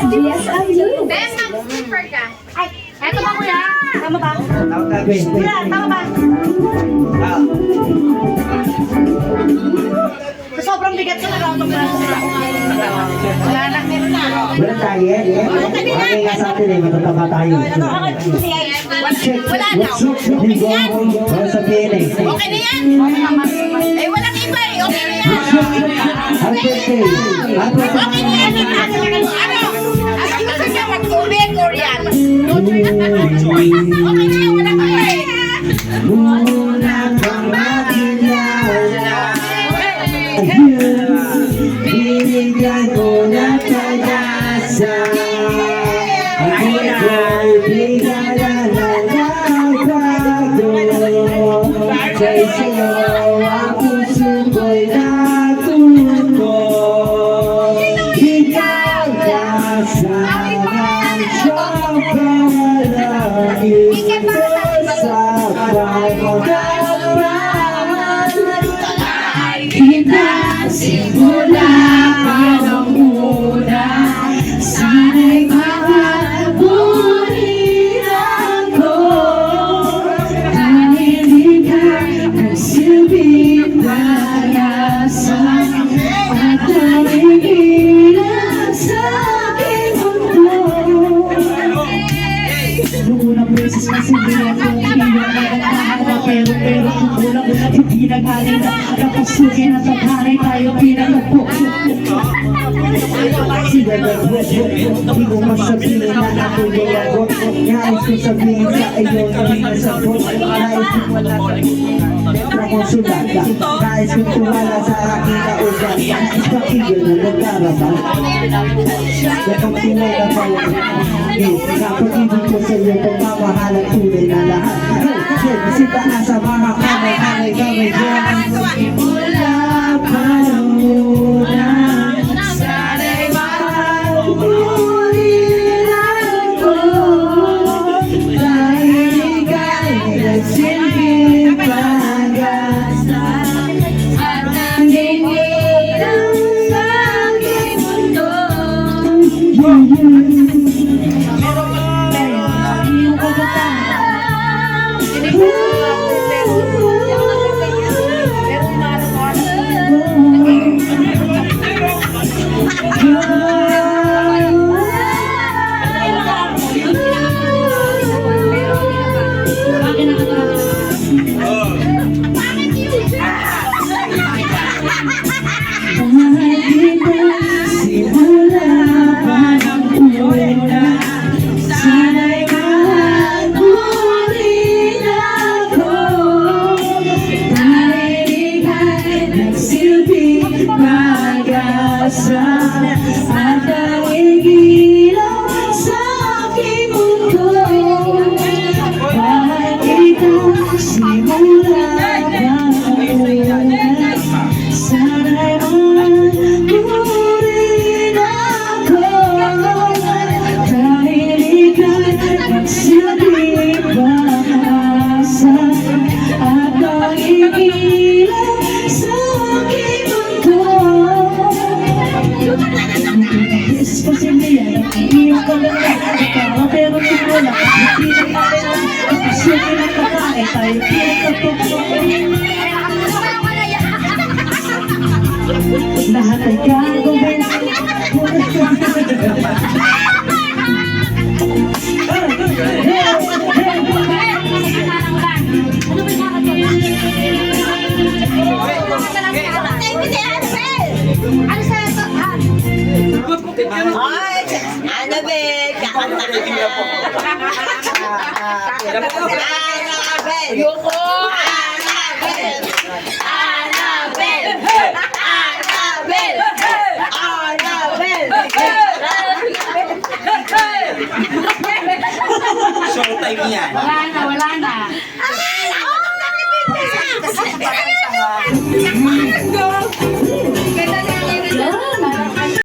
Yes, I do. Ben, mag-prefer ka. Ay, eto ba kuya? Tama ba? Kuya, tama ba? Sobrang bigat ko na wala na, meron na. Wala tayo eh. Okay nga sa atin eh, matataba tayo. Wala na. Wala sabihin eh. Okay na yan? Eh, walang iba eh. Okay na yan. Happy birthday. Okay na yan. Ano? Ano gusto niya mag-tubig or yan? Okay na yan. Walang iba eh. Muna kang makilala. Binigyan ko na pag-asa. Ako ko'y bigala na nagbago. Kay sa'yo ang puso ko'y natuto. Ikaw kasama siyang panalangin ko sa pagkakaroon. Kita simula pa nung una. Sana'y mahabunin ako. Dahil di ka nagsilbing pag-asa. At nangingina sa aking mundo. Noong unang beses kasi hindi ako pinagkakala. Pero kung kulang hindi naghalina. Napasugin at taghanay tayo pinagpo. Sila nag-wet-wet, di ko masabihin na ako'y gayagot. Nais ko sabihin sa iyo na rin nasagot. Nais ko malasagot na konsulata. Nais ko tuwala sa aking kaugat. Nais pakigil na nagkarama. Gatang tunay na kayo. Kapag-ibig ko sa iyo, pagmamahal at tunay na lahat. Bisita na sa mga kamay-kamay dyan. Simula pa nung una. Sana'y mahabunin ako. Dahil ika'y nagsilbing pag-asa. At nanginginaw sa aking mundo. Simula pa ng una. Sana'y mahabunin ako. Dahil ika'y nagsilbing pag-asa. At nangingilaw sa aking mundo. Kahit ikaw simula pa ng una. Sana'y mahabunin ako. Dahil ika'y nagsilbing pag-asa. At nangingilaw sa aking mundo. Yes, posible yan. Iyong kaganda. Ikaw pero wala. Hindi na tayo. Sige na kakain tayo. Lahat ay gagawin. Ano sa ito? Ay, Annabelle, kakanta ka na. Annabelle! Ayoko! Annabelle! Annabelle! Annabelle! Annabelle! Showtime yan. Wala na, wala na. Ay, ako nang nalipin!